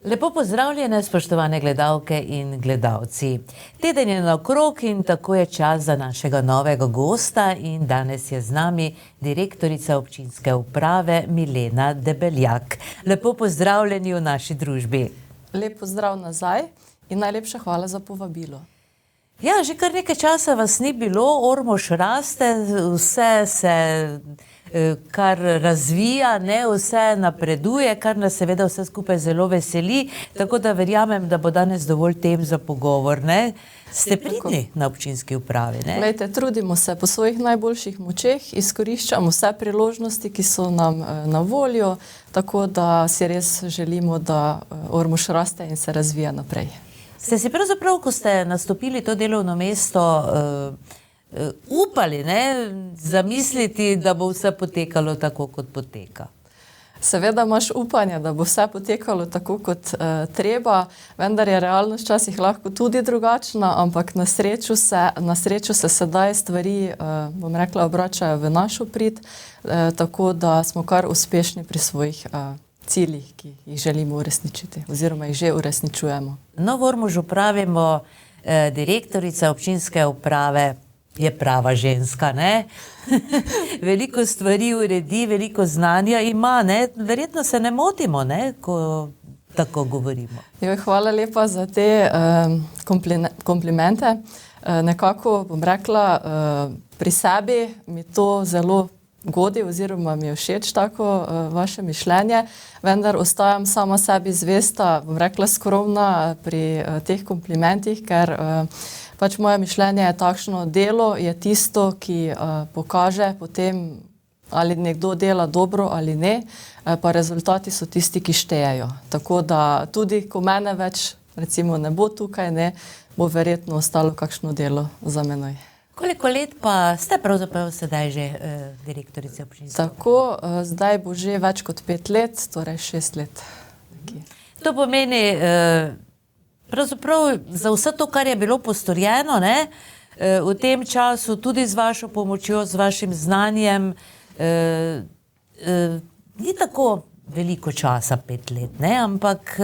Lepo pozdravljene, spoštovane gledalke in gledalci. Teden je naokrog in tako je čas za našega novega gosta in danes je z nami direktorica občinske uprave Milena Debeljak. Lepo pozdravljeni v naši družbi. Lep pozdrav nazaj in najlepša hvala za povabilo. Ja, že kar nekaj časa vas ni bilo, Ormož raste, vse se kar razvija, vse napreduje, kar nas seveda vse skupaj zelo veseli, tako da verjamem, da bo danes dovolj tem za pogovor. Ste pridni na občinski upravi, ne? Glejte, trudimo se po svojih najboljših močeh, izkoriščamo vse priložnosti, ki so nam na voljo, tako da si res želimo, da Ormož raste in se razvija naprej. Ste si pravzaprav, ko ste nastopili to delovno mesto, upali, zamisliti, da bo vse potekalo tako, kot poteka? Seveda imaš upanje, da bo vse potekalo tako, kot treba, vendar je realnost včasih lahko tudi drugačna, ampak na srečo se sedaj stvari, bom rekla, obračajo v našo prid, tako da smo kar uspešni pri svojih ciljih, ki jih želimo uresničiti, oziroma jih že uresničujemo. No, v Ormožu pravimo, direktorica občinske uprave je prava ženska, ne? Veliko stvari uredi, veliko znanja ima, ne? Verjetno se ne motimo, ne? Ko tako govorimo. Hvala lepa za te komplimente. Nekako, bom rekla, pri sebi mi to zelo godi oziroma mi je všeč tako vaše mišljenje, vendar ostajam sama sebi zvesta, bom rekla skromna pri teh komplimentih, ker pač moje mišljenje je takšno, delo je tisto, ki pokaže potem, ali nekdo dela dobro ali ne, pa rezultati so tisti, ki štejejo. Tako da tudi, ko mene več recimo ne bo tukaj, bo verjetno ostalo kakšno delo za menoj. Koliko let pa ste pravzaprav sedaj že direktorica občinske uprave? Tako, zdaj bo že več kot 5 let, torej 6 let. To pomeni, pravzaprav za vse to, kar je bilo postorjeno, v tem času, tudi z vašo pomočjo, z vašim znanjem, ni tako veliko časa, 5 let, ampak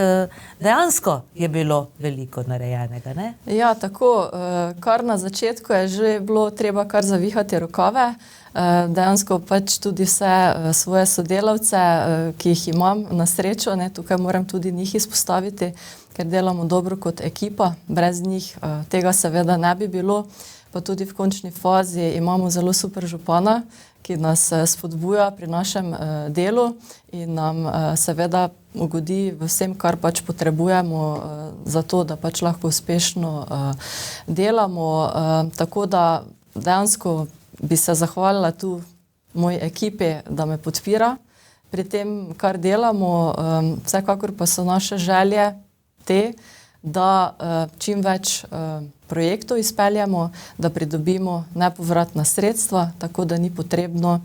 dejansko je bilo veliko narejenega, ne? Ja, tako, kar na začetku je že bilo treba kar zavihati rokave, dejansko pač tudi vse svoje sodelavce, ki jih imam na srečo, tukaj moram tudi njih izpostaviti, ker delamo dobro kot ekipa, brez njih tega seveda ne bi bilo, pa tudi v končni fazi imamo zelo super župana, ki nas spodbuja pri našem delu in nam seveda ugodi v vsem, kar pač potrebujemo za to, da pač lahko uspešno delamo. Tako da dejansko bi se zahvalila tu moji ekipi, da me podpira pri tem, kar delamo. Vsekakor pa so naše želje te, da čim več projektov izpeljamo, da pridobimo nepovratna sredstva, tako da ni potrebno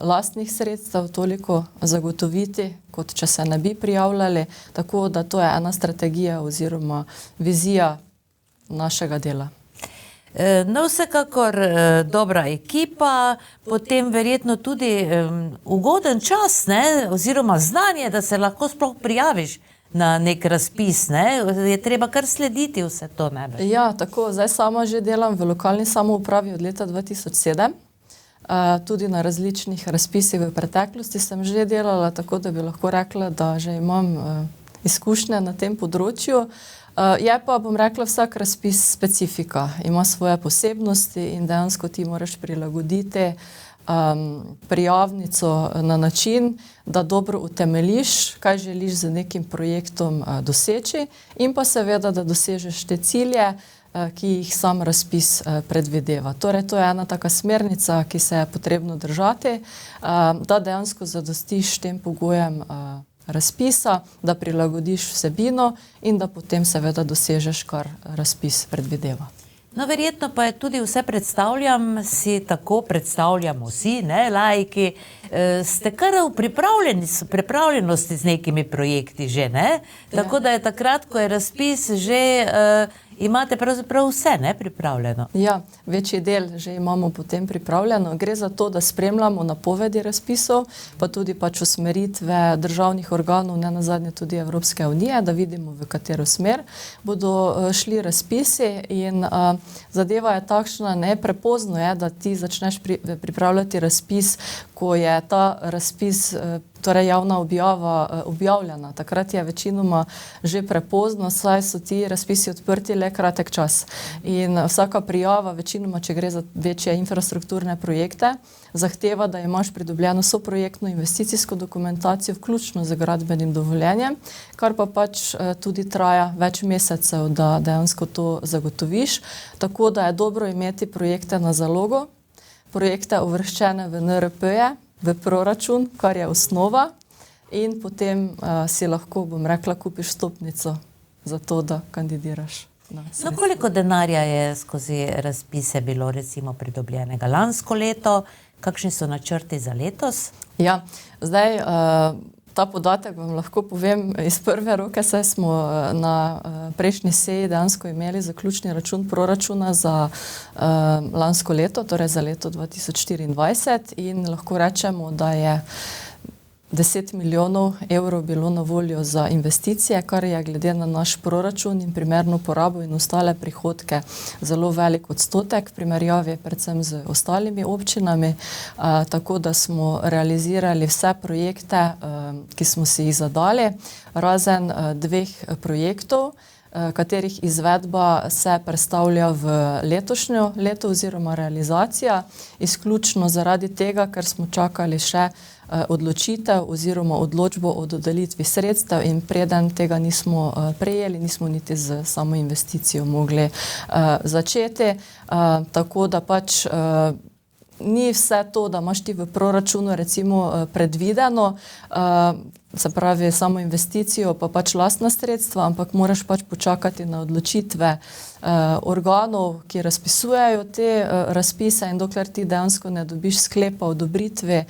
lastnih sredstev toliko zagotoviti, kot če se ne bi prijavljali, tako da to je ena strategija oziroma vizija našega dela. No, vsekakor dobra ekipa, potem verjetno tudi ugoden čas, oziroma znanje, da se lahko sploh prijaviš na nek razpis, je treba kar slediti vse to, Ja, tako, zdaj sama že delam v lokalni samoupravi od leta 2007, tudi na različnih razpisih v preteklosti sem že delala, tako da bi lahko rekla, da že imam izkušnje na tem področju. Je pa, bom rekla, vsak razpis specifika, ima svoje posebnosti in dejansko ti moraš prilagoditi prijavnico na način, da dobro utemeljiš, kaj želiš z nekim projektom doseči in pa seveda, da dosežeš te cilje, ki jih sam razpis predvideva. Torej, to je ena taka smernica, ki se je potrebno držati, da dejansko zadostiš tem pogojem razpisa, da prilagodiš vsebino in da potem seveda dosežeš, kar razpis predvideva. No, verjetno pa je tudi vse predstavljamo vsi, laiki, ste kar v pripravljenosti z nekimi projekti že, ne? Tako da je takrat, ko je razpis že, imate pravzaprav vse, ne, pripravljeno. Ja, večji del že imamo potem pripravljeno. Gre za to, da spremljamo napovedi razpisov, pa tudi pač usmeritve državnih organov, ne nazadnje tudi Evropske unije, da vidimo, v katero smer bodo šli razpisi in zadeva je takšna, ne, prepozno je, da ti začneš pripravljati razpis, ko je ta razpis, torej javna objava objavljena. Takrat je večinoma že prepozno, saj so ti razpisi odprti le kratek čas. In vsaka prijava, večinoma, če gre za večje infrastrukturne projekte, zahteva, da imaš pridobljeno soprojektno investicijsko dokumentacijo, vključno z gradbenim dovoljenjem, kar pa pač tudi traja več mesecev, da dejansko to zagotoviš. Tako da je dobro imeti projekte na zalogo, projekte uvrščene v NRP-je, v proračun, kar je osnova, in potem si lahko, bom rekla, kupiš stopnico za to, da kandidiraš. No, koliko denarja je skozi razpise bilo recimo pridobljenega lansko leto? Kakšni so načrti za letos? Ja, zdaj ta podatek vam lahko povem iz prve roke, saj smo na prejšnji seji dejansko imeli zaključni račun proračuna za lansko leto, torej za leto 2024, in lahko rečemo, da je 10 milijonov evrov bilo na voljo za investicije, kar je glede na naš proračun in primerno porabo in ostale prihodke zelo velik odstotek, primerjavi predvsem z ostalimi občinami, tako da smo realizirali vse projekte, ki smo si jih zadali, razen dveh projektov, katerih izvedba se predstavlja v letošnjo leto oziroma realizacija, izključno zaradi tega, ker smo čakali še odločitev oziroma odločbo o dodelitvi sredstev in preden tega nismo prejeli, nismo niti z samo investicijo mogli začeti. Tako da pač ni vse to, da imaš ti v proračunu recimo predvideno, se pravi samo investicijo pa pač lastna sredstva, ampak moraš pač počakati na odločitve organov, ki razpisujejo te razpise, in dokler ti dejansko ne dobiš sklepa o odobritvi,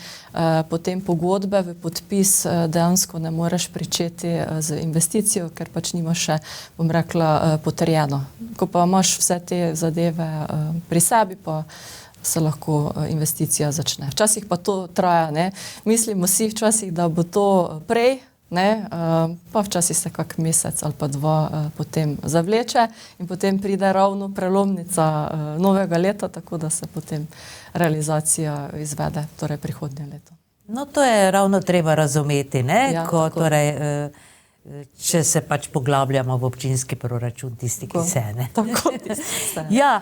potem pogodbe v podpis, dejansko ne moreš pričeti z investicijo, ker pač nimaš še, bom rekla, potrjeno. Ko pa imaš vse te zadeve pri sebi, pa se lahko investicija začne. Včasih pa to traja, ne. Mislimo si včasih, da bo to prej, ne, pa včasih se kak mesec ali pa dva potem zavleče in potem pride ravno prelomnica novega leta, tako da se potem realizacija izvede, torej prihodnje leto. No, to je ravno treba razumeti, ne, Ja, ko tako. torej, če se pač poglabljamo v občinski proračun, tisti, ki se, ne. Tako, tisti se. Ja,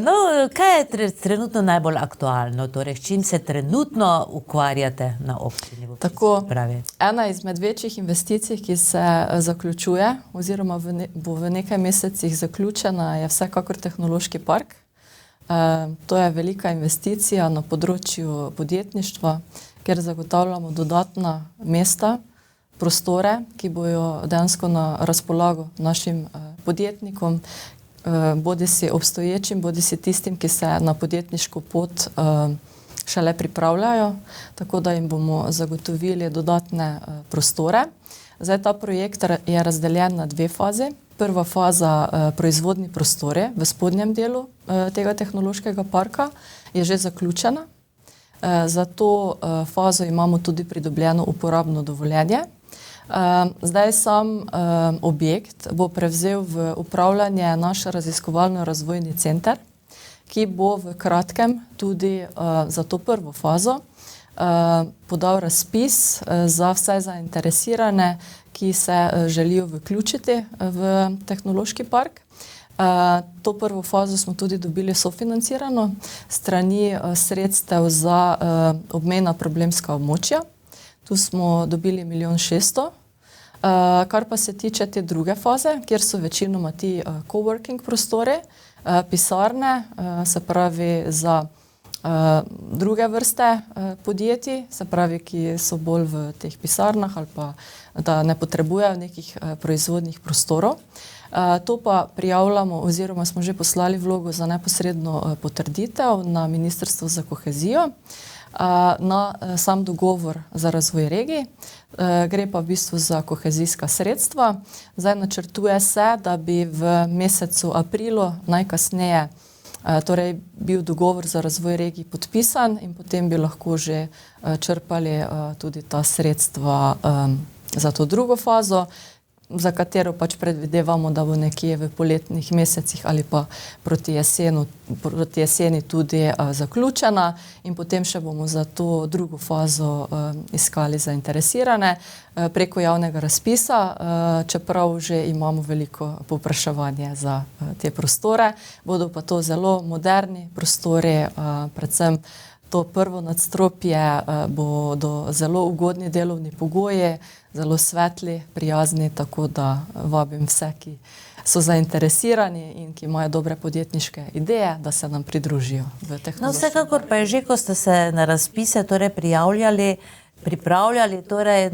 no, kaj je trenutno najbolj aktualno, torej, s čim se trenutno ukvarjate na občini? Tako, pravi? ena izmed večjih investicij, ki se zaključuje oziroma bo v nekaj mesecih zaključena, je vsekakor tehnološki park. To je velika investicija na področju podjetništva, kjer zagotavljamo dodatna mesta, prostore, ki bojo dejansko na razpolago našim podjetnikom, bodisi obstoječim, bodisi tistim, ki se na podjetniško pot šele pripravljajo, tako da jim bomo zagotovili dodatne prostore. Zdaj, ta projekt je razdeljen na dve fazi. Prva faza, proizvodni prostore v spodnjem delu tega tehnološkega parka, je že zaključena. Za to fazo imamo tudi pridobljeno uporabno dovoljenje. Zdaj sam objekt bo prevzel v upravljanje naš raziskovalno-razvojni center, ki bo v kratkem tudi za to prvo fazo podal razpis za vse zainteresirane, ki se želijo vključiti v tehnološki park. To prvo fazo smo tudi dobili sofinancirano strani sredstev za obmejna problemska območja. Tu smo dobili 1,6 milijonov. Kar pa se tiče te druge faze, kjer so večinoma ti coworking prostore, pisarne, se pravi za druge vrste podjetij, se pravi, ki so bolj v teh pisarnah ali pa da ne potrebujejo nekih proizvodnih prostorov. To pa prijavljamo oziroma smo že poslali vlogo za neposredno potrditev na Ministrstvo za kohezijo. na sam dogovor za razvoj regij. Gre pa v bistvu za kohezijska sredstva. Zdaj načrtuje se, da bi v mesecu aprilu najkasneje torej bil dogovor za razvoj regij podpisan in potem bi lahko že črpali tudi ta sredstva za to drugo fazo, za katero pač predvidevamo, da bo nekje v poletnih mesecih ali pa proti jeseni tudi zaključena in potem še bomo za to drugo fazo iskali zainteresirane preko javnega razpisa, čeprav že imamo veliko povpraševanje za te prostore. Bodo pa to zelo moderni prostori, predvsem to prvo nadstropje bodo zelo ugodni delovni pogoji, zelo svetli, prijazni, tako da vabim vse, ki so zainteresirani in ki imajo dobre podjetniške ideje, da se nam pridružijo v tehnološkem. No, vsekakor pa je že, ko ste se na razpise torej pripravljali torej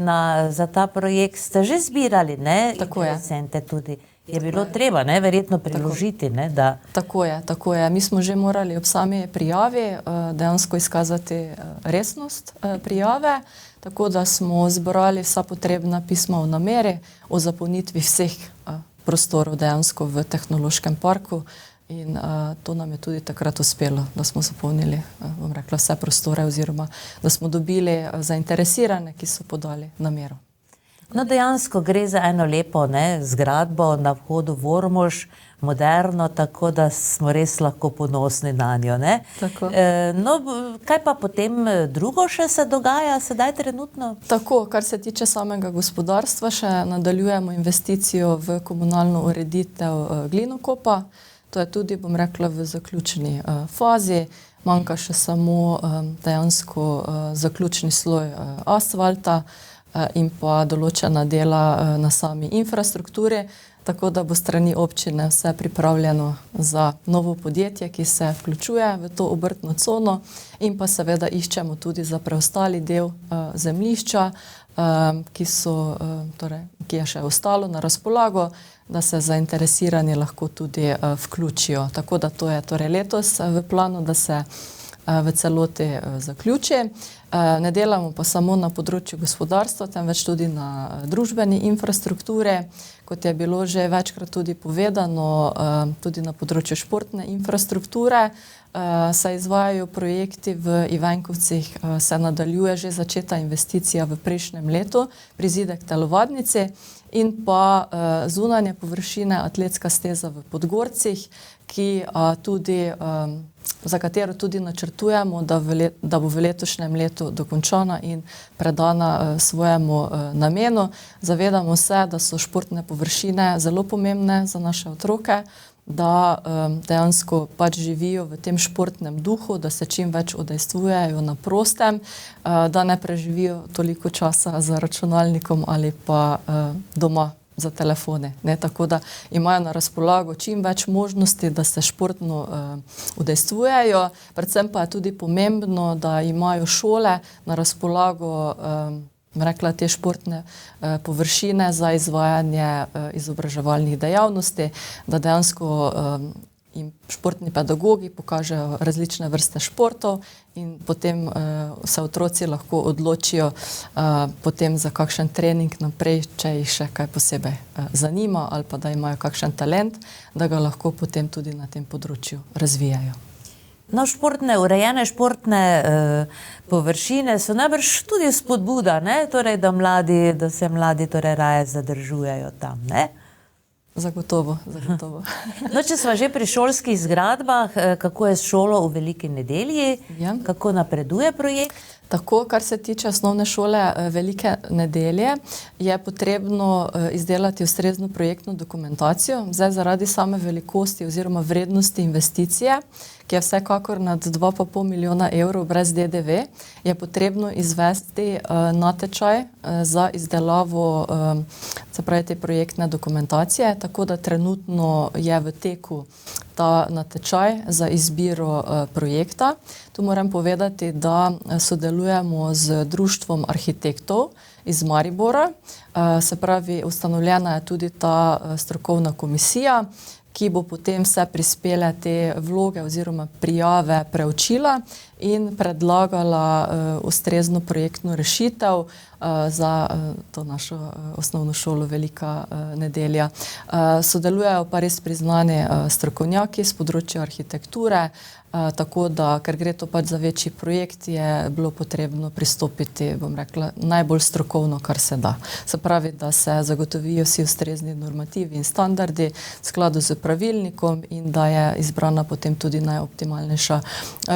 za ta projekt, ste že zbirali, ne? Tako je. Interesente tudi. Je bilo treba, ne, verjetno priložiti, ne, da... Tako je. Mi smo že morali ob sami prijavi dejansko izkazati resnost prijave, tako da smo zbrali vsa potrebna pisma o nameri, o zapolnitvi vseh prostorov dejansko v tehnološkem parku in to nam je tudi takrat uspelo, da smo zapolnili, bom rekla, vse prostore oziroma da smo dobili zainteresirane, ki so podali namero. No, dejansko gre za eno lepo, ne, zgradbo na vhodu v Ormož, moderno, tako da smo res lahko ponosni na njo, ne? Tako. No, kaj pa potem drugo še se dogaja sedaj trenutno? Tako, kar se tiče samega gospodarstva, še nadaljujemo investicijo v komunalno ureditev Glinokopa. To je tudi, bom rekla, v zaključni fazi. Manjka še samo dejansko zaključni sloj asfalta in pa določena dela na sami infrastrukturi, tako da bo strani občine vse pripravljeno za novo podjetje, ki se vključuje v to obrtno cono in pa seveda iščemo tudi za preostali del zemljišča, ki je še ostalo na razpolago, da se zainteresirani lahko tudi vključijo. Tako da to je torej letos v planu, da se v celoti zaključi. Ne delamo pa samo na področju gospodarstva, temveč tudi na družbeni infrastrukturi. Kot je bilo že večkrat tudi povedano, tudi na področju športne infrastrukture se izvajajo projekti v Ivankovcih, se nadaljuje že začeta investicija v prejšnjem letu, prizidek telovadnici in pa zunanje površine atletska steza v Podgorcih, ki tudi za katero tudi načrtujemo, da bo v letošnjem letu dokončana in predana svojemu namenu. Zavedamo se, da so športne površine zelo pomembne za naše otroke, da dejansko pač živijo v tem športnem duhu, da se čim več udejstvujejo na prostem, da ne preživijo toliko časa za računalnikom ali pa doma za telefone. Ne? Tako da imajo na razpolago čim več možnosti, da se športno udejstvujejo. Predvsem pa je tudi pomembno, da imajo šole na razpolago rekla, te športne površine za izvajanje izobraževalnih dejavnosti, da dejansko jim športni pedagogi pokažejo različne vrste športov in potem se otroci lahko odločijo potem za kakšen trening naprej, če jih še kaj posebej zanima ali pa da imajo kakšen talent, da ga lahko potem tudi na tem področju razvijajo. No, urejene športne površine so najbrž tudi spodbuda, ne? Torej, da se mladi torej raje zadržujejo tam, ne? Zagotovo. No, če smo že pri šolskih zgradbah, kako je s šolo v Veliki Nedelji? Ja. Kako napreduje projekt? Tako, kar se tiče osnovne šole Velike Nedelje, je potrebno izdelati ustrezno projektno dokumentacijo. Zdaj zaradi same velikosti oziroma vrednosti investicije, ki je vsekakor nad 2,5 milijona evrov brez DDV, je potrebno izvesti natečaj za izdelavo se pravi te projektne dokumentacije, tako da trenutno je v teku ta natečaj za izbiro projekta. Tu moram povedati, da sodelujemo z Društvom arhitektov iz Maribora, se pravi, ustanovljena je tudi ta strokovna komisija, ki bo potem vse prispele te vloge oziroma prijave preučila in predlagala ustrezno projektno rešitev za to našo osnovno šolo Velika nedelja. Sodelujejo pa res priznani strokovnjaki z področja arhitekture, tako da, ker gre to pač za večji projekt, je bilo potrebno pristopiti, bom rekla, najbolj strokovno, kar se da. Se pravi, da se zagotovijo vsi ustrezni normativi in standardi v skladu z pravilnikom in da je izbrana potem tudi najoptimalnejša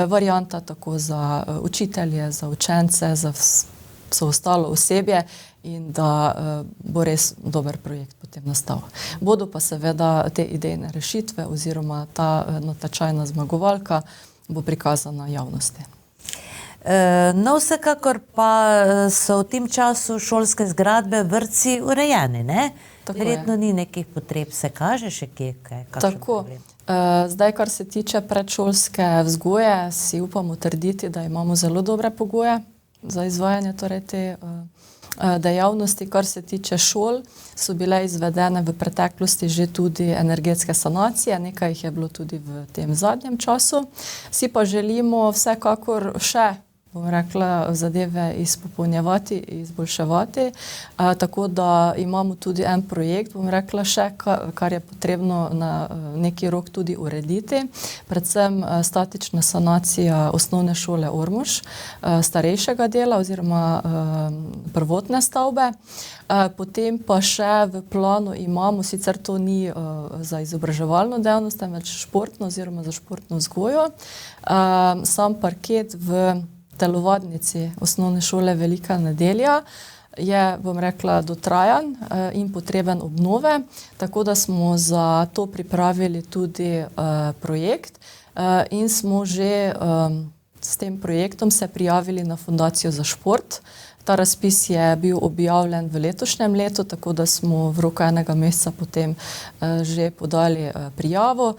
varianta, tako za učitelje, za učence, za vso ostalo osebje in da bo res dober projekt potem nastal. Bodo pa seveda te idejne rešitve oziroma ta natečajna zmagovalka bo prikazana javnosti. No, vsekakor pa so v tem času šolske zgradbe, vrtci urejeni, ne? Verjetno ni nekih potreb, se kaže še kje, kakšen problem? Zdaj, kar se tiče predšolske vzgoje, si upamo trditi, da imamo zelo dobre pogoje za izvajanje torej te dejavnosti. Kar se tiče šol, so bile izvedene v preteklosti že tudi energetske sanacije, nekaj jih je bilo tudi v tem zadnjem času. Vsi pa želimo vsekakor še, bom rekla, zadeve izpopolnjevati, izboljševati, tako da imamo tudi en projekt, bom rekla še, kar je potrebno na neki rok tudi urediti, predvsem statična sanacija osnovne šole Ormož, starejšega dela oziroma prvotne stavbe. Potem pa še v planu imamo, sicer to ni za izobraževalno dejavnost, temveč športno oziroma za športno vzgojo, sam parket v telovadnici osnovne šole Velika nedelja je, bom rekla, dotrajan in potreben obnove, tako da smo za to pripravili tudi projekt in smo že s tem projektom se prijavili na Fundacijo za šport. Ta razpis je bil objavljen v letošnjem letu, tako da smo v roku enega meseca potem že podali prijavo.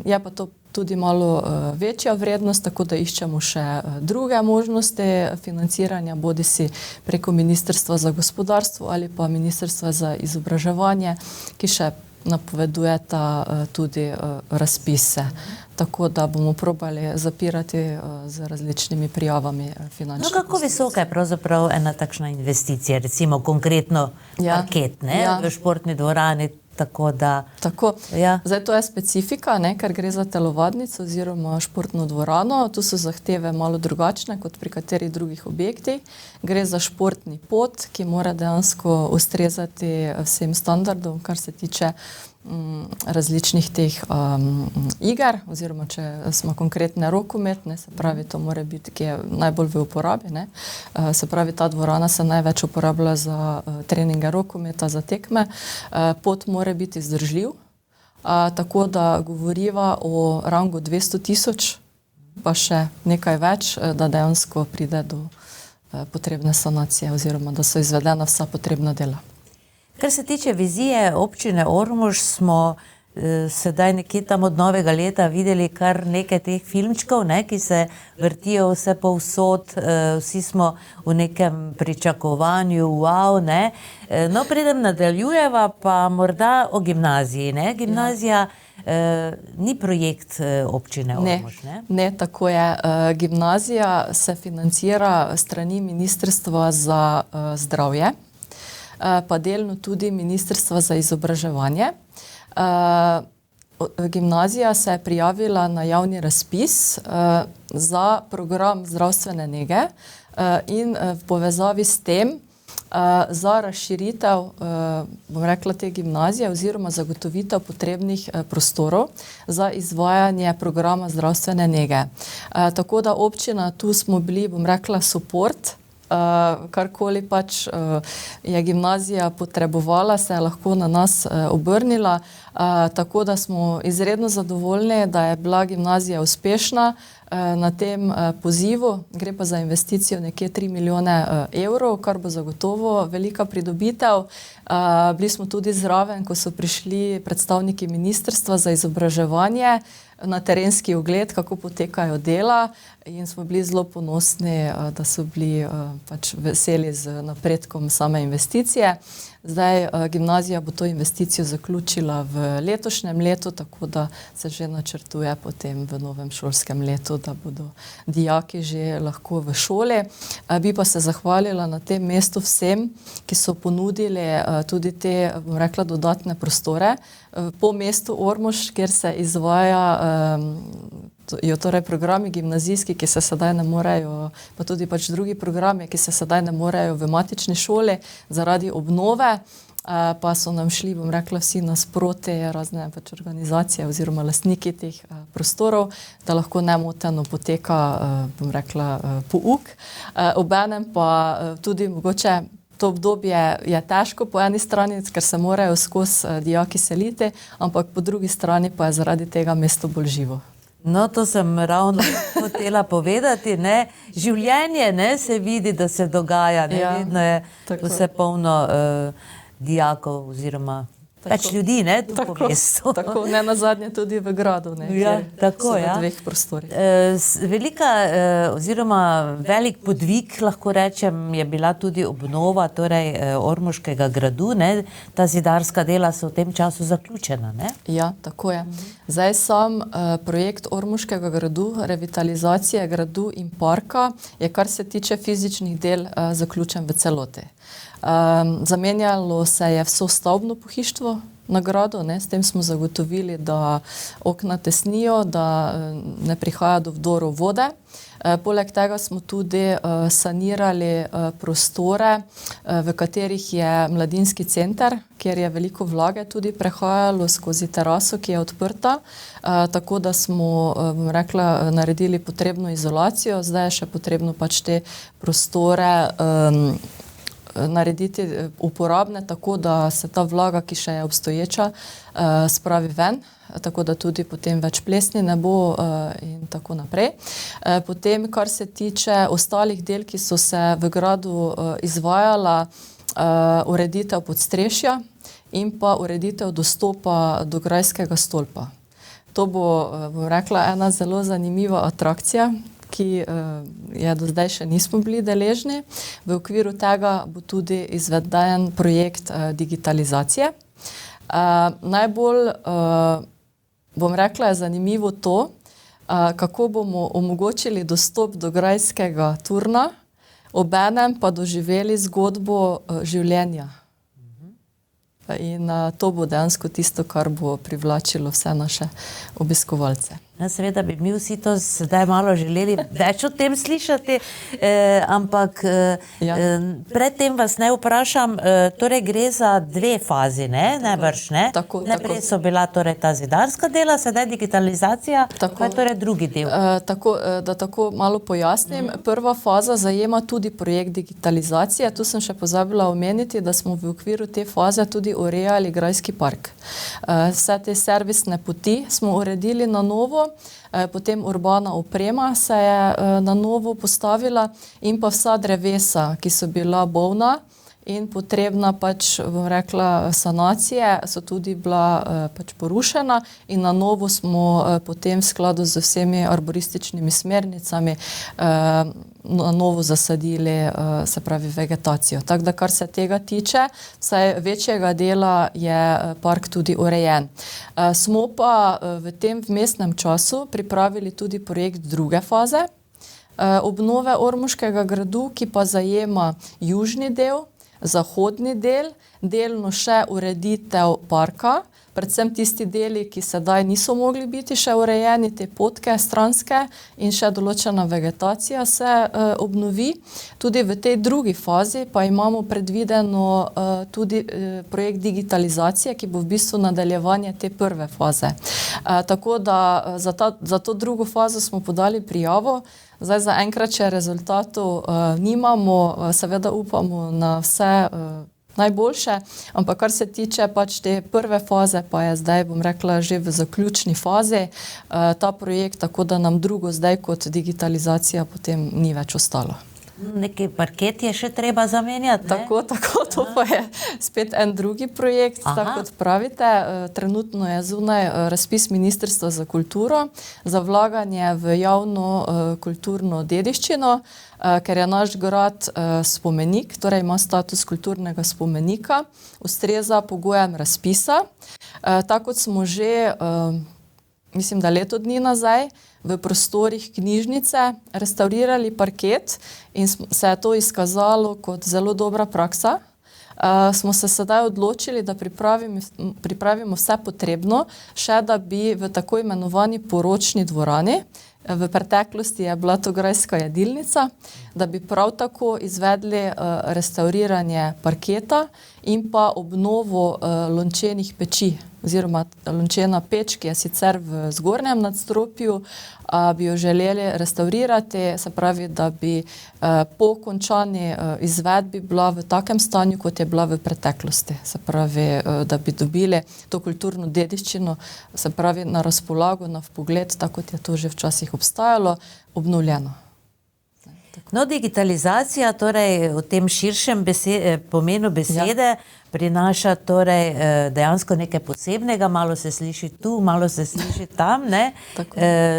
Je pa to tudi malo večja vrednost, tako da iščemo še druge možnosti financiranja, bodisi preko Ministrstva za gospodarstvo ali pa Ministrstva za izobraževanje, ki še napovedujeta tudi razpise. Tako da bomo probali zapirati z različnimi prijavami finančnih. No, kako visoka je pravzaprav ena takšna investicija, recimo konkretno parket, ne, v športni dvorani? Tako da... Tako. Ja. Zdaj to je specifika, ne, ker gre za telovadnico oziroma športno dvorano. Tu so zahteve malo drugačne kot pri katerih drugih objektih. Gre za športni pot, ki mora dejansko ustrezati vsem standardom, kar se tiče različnih teh iger, oziroma če smo konkretne rokometne, se pravi, to mora biti, ki je najbolj v uporabi, ne. Se pravi, ta dvorana se največ uporablja za treninge rokometa, za tekme. Pot mora biti zdržljiv, tako da govoriva o rangu 200 000, pa še nekaj več, da dejansko pride do potrebne sanacije oziroma da so izvedena vsa potrebna dela. Kar se tiče vizije občine Ormož, smo sedaj nekje tam od novega leta videli kar nekaj teh filmčkov, ne, ki se vrtijo vse povsod, vsi smo v nekem pričakovanju, wow, ne. No, preden nadaljujeva, pa morda o gimnaziji, ne. Gimnazija ni projekt občine Ormož, ne? Ne, tako je. Gimnazija se financira strani Ministrstva za zdravje, pa delno tudi Ministrstva za izobraževanje. Gimnazija se je prijavila na javni razpis za program zdravstvene nege in v povezavi s tem za razširitev, bom rekla, te gimnazije oziroma zagotovitev potrebnih prostorov za izvajanje programa zdravstvene nege. Tako da občina, tu smo bili, bom rekla, support, karkoli pač je gimnazija potrebovala, se je lahko na nas obrnila, tako da smo izredno zadovoljni, da je bila gimnazija uspešna na tem pozivu. Gre pa za investicijo nekje 3 milijone evrov, kar bo zagotovo velika pridobitev. Bili smo tudi zraven, ko so prišli predstavniki Ministrstva za izobraževanje na terenski ogled, kako potekajo dela, in smo bili zelo ponosni, da so bili pač veseli z napredkom same investicije. Zdaj gimnazija bo to investicijo zaključila v letošnjem letu, tako da se že načrtuje potem v novem šolskem letu, da bodo dijaki že lahko v šoli. Bi pa se zahvalila na tem mestu vsem, ki so ponudili tudi te, bom rekla, dodatne prostore po mestu Ormož, kjer se izvajajo torej programi gimnazijski, ki se sedaj ne morejo, pa tudi pač drugi programi, ki se sedaj ne morejo v matični šoli zaradi obnove, pa so nam šli, bom rekla, vsi nasproti, razne pač organizacije oziroma lastniki teh prostorov, da lahko nemoteno poteka, bom rekla, pouk. Obenem pa tudi mogoče to obdobje je težko po eni strani, ker se morajo skozi dijaki seliti, ampak po drugi strani pa je zaradi tega mesto bolj živo. No, to sem ravno hotela povedati, ne. Življenje, ne, se vidi, da se dogaja, ne, vedno je vse polno dijakov oziroma več ljudi, ne, tu po mestu. Tako, ne nazadnje tudi v gradu, ne, kjer so v dveh prostorih. Velika oziroma velik podvig, lahko rečem, je bila tudi obnova torej Ormoškega gradu, ne. Ta zidarska dela so v tem času zaključena, ne? Ja, tako je. Zdaj sam projekt Ormoškega gradu, revitalizacije gradu in parka je, kar se tiče fizičnih del, zaključen v celoti. Zamenjalo se je vso stavbno pohištvo na gradu, ne, s tem smo zagotovili, da okna tesnijo, da ne prihaja do vdorov vode. Poleg tega smo tudi sanirali prostore, v katerih je mladinski center, kjer je veliko vlage tudi prehajalo skozi teraso, ki je odprta, tako da smo, bom rekla, naredili potrebno izolacijo. Zdaj je še potrebno pač te prostore narediti uporabne, tako da se ta vlaga, ki še je obstoječa, spravi ven, tako da tudi potem več plesni ne bo in tako naprej. Potem, kar se tiče ostalih del, ki so se v gradu izvajala, ureditev podstrešja in pa ureditev dostopa do grajskega stolpa. To bo, bom rekla, ena zelo zanimiva atrakcija, ki je do zdaj še nismo bili deležni. V okviru tega bo tudi izveden projekt digitalizacije. Najbolj, bom rekla, je zanimivo to, kako bomo omogočili dostop do grajskega turna, obenem pa doživeli zgodbo življenja. In to bo dejansko tisto, kar bo privlačilo vse naše obiskovalce. Seveda bi mi vsi to zdaj malo želeli več o tem slišati, ampak predtem vas ne vprašam, torej gre za dve fazi, ne, najbrž, ne? Najprej so bila torej ta zidarska dela, sedaj digitalizacija, kaj je torej drugi del? Da tako malo pojasnim, prva faza zajema tudi projekt digitalizacije, tu sem še pozabila omeniti, da smo v okviru te faze tudi urejali grajski park. Vse te servisne poti smo uredili na novo, potem urbana oprema se je na novo postavila in pa vsa drevesa, ki so bila bolna in potrebna pač, bom rekla, sanacije, so tudi bila pač porušena in na novo smo potem v skladu z vsemi arborističnimi smernicami na novo zasadili, se pravi, vegetacijo. Tako da, kar se tega tiče, vsaj večjega dela je park tudi urejen. Smo pa v tem vmesnem času pripravili tudi projekt druge faze obnove Ormoškega gradu, ki pa zajema južni del, zahodni del, delno še ureditev parka, predvsem tisti deli, ki sedaj niso mogli biti še urejeni, te potke stranske in še določena vegetacija se obnovi. Tudi v tej drugi fazi pa imamo predvideno tudi projekt digitalizacije, ki bo v bistvu nadaljevanje te prve faze. Tako da za to drugo fazo smo podali prijavo. Zdaj zaenkrat še rezultatov nimamo, seveda upamo na vse najboljše, ampak kar se tiče pač te prve faze, pa je zdaj, bom rekla, že v zaključni fazi ta projekt, tako da nam drugo zdaj kot digitalizacija potem ni več ostalo. Neki parket je še treba zamenjati, ne? Tako, to pa je spet en drugi projekt, tako kot pravite. Trenutno je zunaj razpis Ministrstva za kulturo za vlaganje v javno kulturno dediščino, ker je naš grad spomenik, torej ima status kulturnega spomenika, ustreza pogojem razpisa. Tako kot smo že, mislim, da leto dni nazaj, v prostorih knjižnice restavrirali parket in se je to izkazalo kot zelo dobra praksa. Smo se sedaj odločili, da pripravimo vse potrebno, še da bi v tako imenovani poročni dvorani, v preteklosti je bila to grajska jedilnica, da bi prav tako izvedli restavriranje parketa in pa obnovo lončenih peči, oziroma lončena peč, ki je sicer v zgornjem nadstropju, bi jo želeli restaurirati, se pravi, da bi po končani izvedbi bila v takem stanju, kot je bila v preteklosti. Se pravi, da bi dobili to kulturno dediščino, se pravi, na razpolago, na vpogled, tako kot je to že včasih obstajalo, obnovljeno. No, digitalizacija, torej v tem širšem pomenu besede, prinaša torej dejansko nekaj posebnega, malo se sliši tu, malo se sliši tam, ne?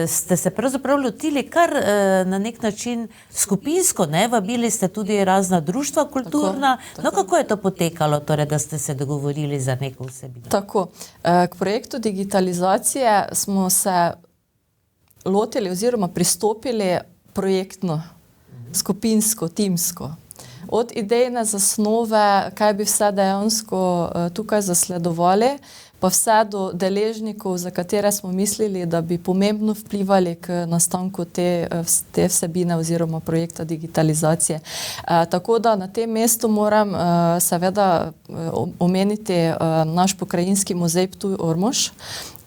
Ste se pravzaprav lotili kar na nek način skupinsko, ne? Vabili ste tudi razna društva kulturna. No, kako je to potekalo, torej, da ste se dogovorili za neko vsebino? Tako, k projektu digitalizacije smo se lotili oziroma pristopili projektno, skupinsko, timsko. Od idejne zasnove, kaj bi vse dejansko tukaj zasledovali, pa vse do deležnikov, za katere smo mislili, da bi pomembno vplivali k nastanku te vsebine oziroma projekta digitalizacije. Tako da na tem mestu moram seveda omeniti naš pokrajinski muzej Ptuj-Ormož,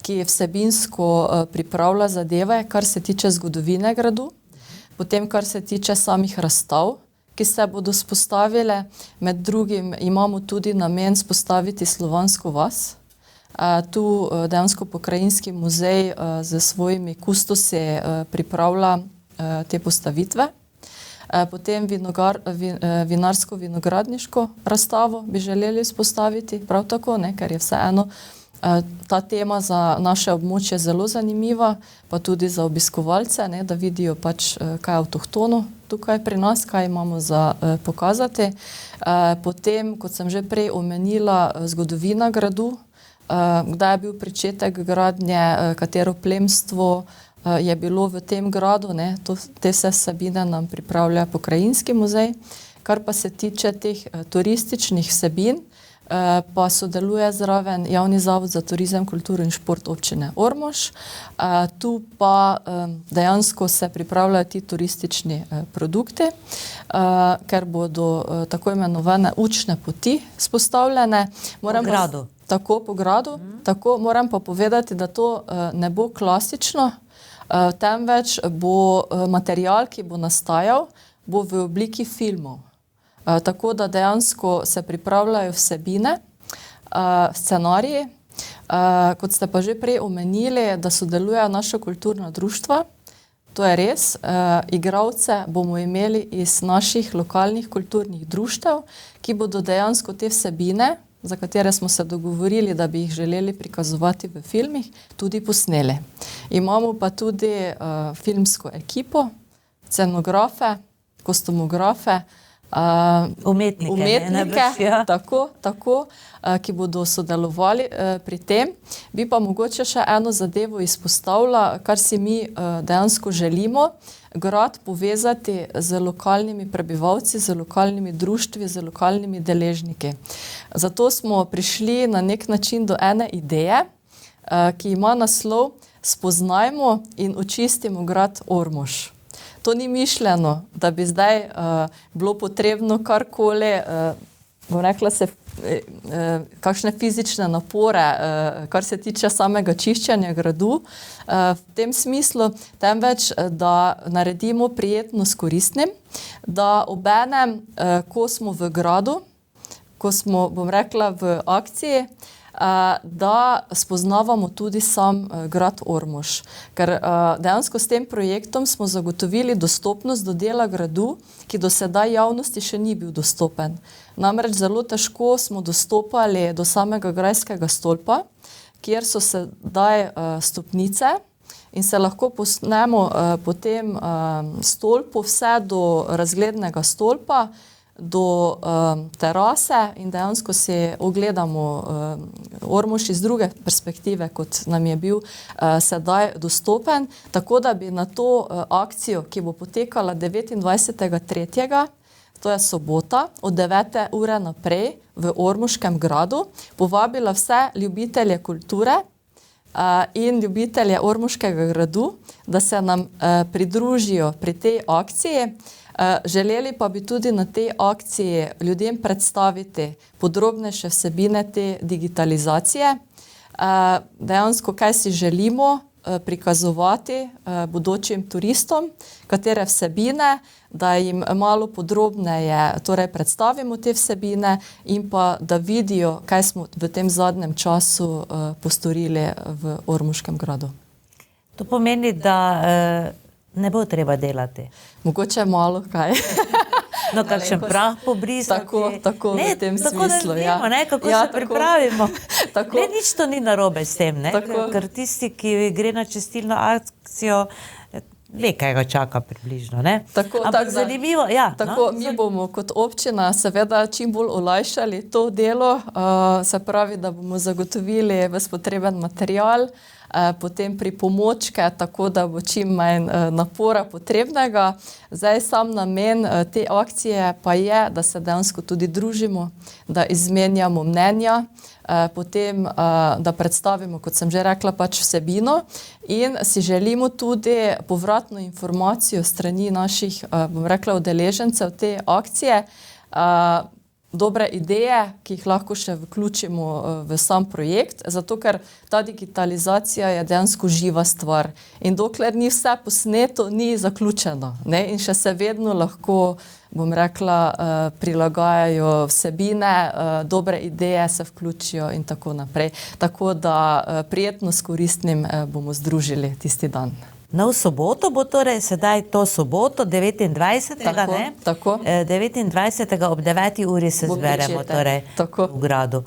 ki vsebinsko pripravlja zadeve, kar se tiče zgodovine gradu, potem kar se tiče samih razstav, ki se bodo spostavile. Med drugim imamo tudi namen spostaviti slovansko vas. Tu dejansko pokrajinski muzej z svojimi kustosi pripravlja te postavitve. Potem vinarsko-vinogradniško razstavo bi želeli spostaviti, prav tako, ne, ker je vseeno ta tema za naše območje zelo zanimiva, pa tudi za obiskovalce, ne, da vidijo pač, kaj je avtohtono tukaj pri nas, kaj imamo za pokazati. Potem, kot sem že prej omenila, zgodovina gradu, kdaj je bil pričetek gradnje, katero plemstvo je bilo v tem gradu, ne, te vse vsebine nam pripravlja pokrajinski muzej. Kar pa se tiče teh turističnih vsebin, pa sodeluje zraven Javni zavod za turizem, kulturo in šport občine Ormož. Tu pa dejansko se pripravljajo ti turistični produkti, ker bodo tako imenovane učne poti spostavljene. Po gradu. Tako, po gradu. Tako, moram pa povedati, da to ne bo klasično, temveč bo material, ki bo nastajal, bo v obliki filmov. Tako da dejansko se pripravljajo vsebine, scenariji. Kot ste pa že prej omenili, da sodelujejo naša kulturna društva. To je res. Igralce bomo imeli iz naših lokalnih kulturnih društev, ki bodo dejansko te vsebine, za katere smo se dogovorili, da bi jih želeli prikazovati v filmih, tudi posneli. Imamo pa tudi filmsko ekipo, scenografe, kostumografe, umetnike, tako, ki bodo sodelovali pri tem. Bi pa mogoče še eno zadevo izpostavila, kar si mi dejansko želimo, grad povezati z lokalnimi prebivalci, z lokalnimi društvi, z lokalnimi deležniki. Zato smo prišli na nek način do ene ideje, ki ima naslov Spoznajmo in očistimo grad Ormož. To ni mišljeno, da bi zdaj bilo potrebno karkoli, bom rekla se, kakšne fizične napore, kar se tiče samega čiščenja gradu, v tem smislu, temveč, da naredimo prijetno s koristnim, da obenem, ko smo v gradu, ko smo, bom rekla, v akciji, da spoznavamo tudi sam grad Ormož. Ker dejansko s tem projektom smo zagotovili dostopnost do dela gradu, ki do sedaj javnosti še ni bil dostopen. Namreč zelo težko smo dostopali do samega grajskega stolpa, kjer so sedaj stopnice in se lahko posnemo po tem stolpu vse do razglednega stolpa, do terase in dejansko si ogledamo Ormož iz druge perspektive, kot nam je bil sedaj dostopen, tako da bi na to akcijo, ki bo potekala 29.3., to je sobota, od 9. ure naprej v Ormoškem gradu, povabila vse ljubitelje kulture in ljubitelje Ormoškega gradu, da se nam pridružijo pri tej akciji. Želeli pa bi tudi na tej akciji ljudem predstaviti podrobnejše vsebine te digitalizacije, dejansko kaj si želimo prikazovati bodočim turistom, katere vsebine, da jim malo podrobneje torej predstavimo te vsebine in pa da vidijo, kaj smo v tem zadnjem času postorili v Ormoškem gradu. To pomeni, da ne bo treba delati. Mogoče malo kaj. No, kakšen prah pobrisati. Tako v tem smislu. Tako da vemo, kako se pripravimo. Nič to ni narobe s tem, ker tisti, ki gre na čistilno akcijo, ve, kaj ga čaka približno. Ampak zanimivo. Mi bomo kot občina seveda čim bolj olajšali to delo, se pravi, da bomo zagotovili ves potreben material, potem pripomočke, tako da bo čim manj napora potrebnega. Zdaj sam namen te akcije pa je, da se dejansko tudi družimo, da izmenjamo mnenja, potem, da predstavimo, kot sem že rekla, pač vsebino in si želimo tudi povratno informacijo strani naših, bom rekla, udeležencev te akcije, dobre ideje, ki jih lahko še vključimo v sam projekt, zato ker ta digitalizacija je dejansko živa stvar in dokler ni vse posneto, ni zaključeno, in še se vedno lahko, bom rekla, prilagajajo vsebine, dobre ideje se vključijo in tako naprej. Tako da prijetno s koristnim bomo združili tisti dan. No, v soboto bo torej sedaj to soboto, 29. Tako. 29. ob 9. uri se zberemo torej v gradu.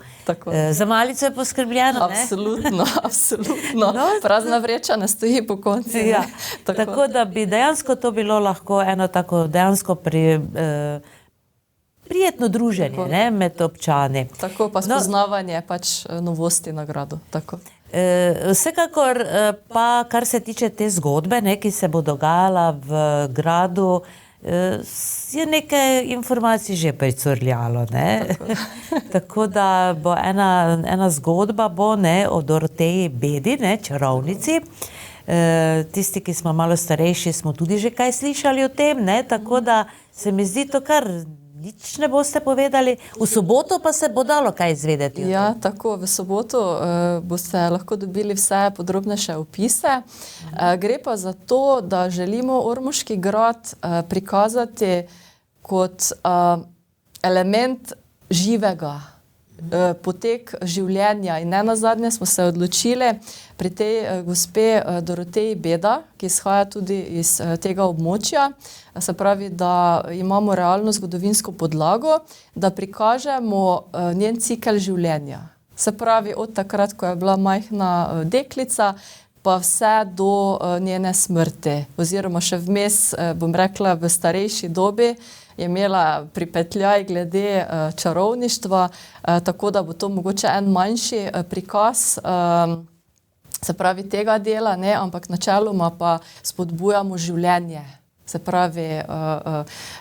Za malico je poskrbljeno, ne? Absolutno. Prazna vreča ne stoji po konci. Tako da bi dejansko to bilo lahko eno tako dejansko prijetno druženje med občani. Tako pa spoznavanje pač novosti na gradu. Tako. Vsekakor pa, kar se tiče te zgodbe, ki se bo dogajala v gradu, je nekaj informacij že pricurljalo. Tako da bo ena zgodba o Doroteji Bedi, čarovnici. Tisti, ki smo malo starejši, smo tudi že kaj slišali o tem, tako da se mi zdi to kar nič ne boste povedali. V soboto pa se bo dalo kaj izvedeti. Ja, tako, v soboto boste lahko dobili vse podrobnejše opise. Gre pa za to, da želimo Ormoški grad prikazati kot element živega, potek življenja in nenazadnje smo se odločili pri tej gospe Doroteji Beda, ki izhaja tudi iz tega območja, se pravi, da imamo realno zgodovinsko podlago, da prikažemo njen cikel življenja. Se pravi, od takrat, ko je bila majhna deklica, pa vse do njene smrti. Oziroma še vmes, bom rekla, v starejši dobi je imela pripetljaj glede čarovništva, tako da bo to mogoče en manjši prikaz, se pravi, tega dela, ampak načeloma pa spodbujamo življenje. Se pravi,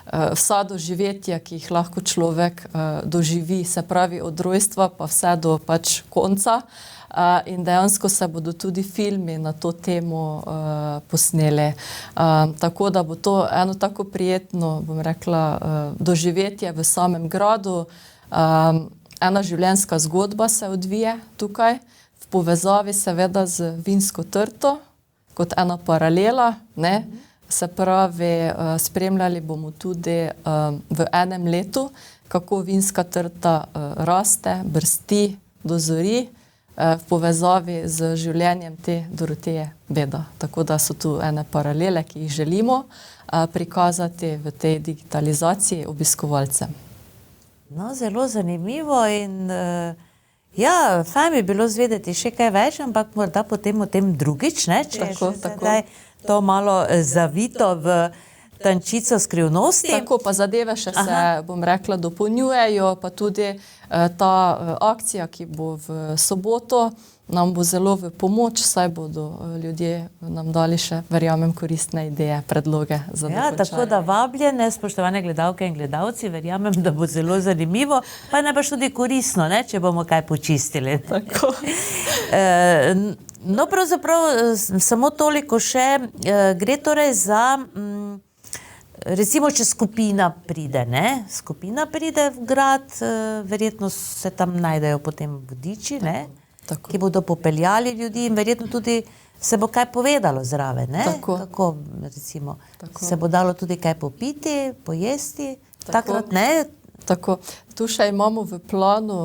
vsa doživetja, ki jih lahko človek doživi, se pravi, od rojstva pa vse do pač konca. In dejansko se bodo tudi filmi na to temo posneli. Tako da bo to eno tako prijetno, bom rekla, doživetje v samem gradu. Ena življenjska zgodba se odvije tukaj, v povezavi seveda z vinsko trto, kot ena paralela, Se pravi, spremljali bomo tudi v enem letu, kako vinska trta raste, brsti, dozori v povezavi z življenjem te Doroteje Beda. Tako da so tu ene paralele, ki jih želimo prikazati v tej digitalizaciji obiskovalcem. No, zelo zanimivo in ja, fajn bi bilo zvedeti še kaj več, ampak morda potem o tem drugič, ne? Če je še sedaj to malo zavito v tančico skrivnosti. Tako, pa zadeve še se, bom rekla, dopolnjujejo, pa tudi ta akcija, ki bo v soboto, nam bo zelo v pomoč, saj bodo ljudje nam dali še, verjamem, koristne ideje, predloge za dokončanje. Ja, tako da vabljene, spoštovane gledalke in gledalci, verjamem, da bo zelo zanimivo, pa najbrž tudi koristno, ne, če bomo kaj počistili. Tako. No, pravzaprav samo toliko še, gre torej za, recimo, če skupina pride, ne? Skupina pride v grad, verjetno se tam najdejo potem vodiči, ne? Tako. Ki bodo popeljali ljudi in verjetno tudi se bo kaj povedalo zraven, ne? Tako, recimo, se bo dalo tudi kaj popiti, pojesti, takrat ne? Tako, tu še imamo v planu